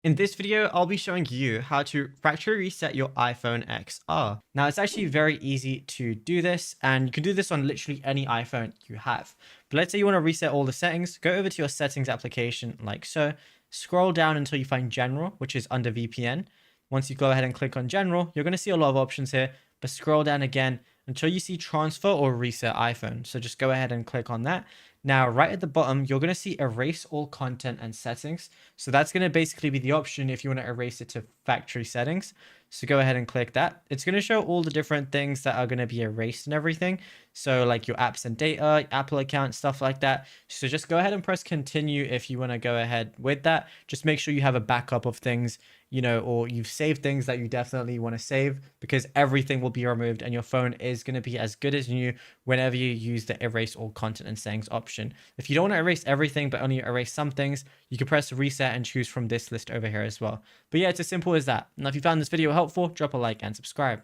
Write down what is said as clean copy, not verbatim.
In this video, I'll be showing you how to factory reset your iPhone XR. Now, it's actually very easy to do this, and you can do this on literally any iPhone you have. But let's say you want to reset all the settings, go over to your settings application like so, scroll down until you find General, which is under VPN. Once you go ahead and click on General, you're going to see a lot of options here, but scroll down again until you see Transfer or Reset iPhone. So just go ahead and click on that. Now, right at the bottom, you're going to see Erase All Content and Settings. So that's going to basically be the option if you want to erase it to factory settings. So go ahead and click that. It's going to show all the different things that are going to be erased and everything. So like your apps and data, Apple account, stuff like that. So just go ahead and press continue if you want to go ahead with that. Just make sure you have a backup of things, or you've saved things that you definitely want to save, because everything will be removed and your phone is going to be as good as new whenever you use the erase all content and settings option. If you don't want to erase everything but only erase some things, you can press reset and choose from this list over here as well. But yeah, it's as simple as that. Now, if you found this video helpful, drop a like and subscribe.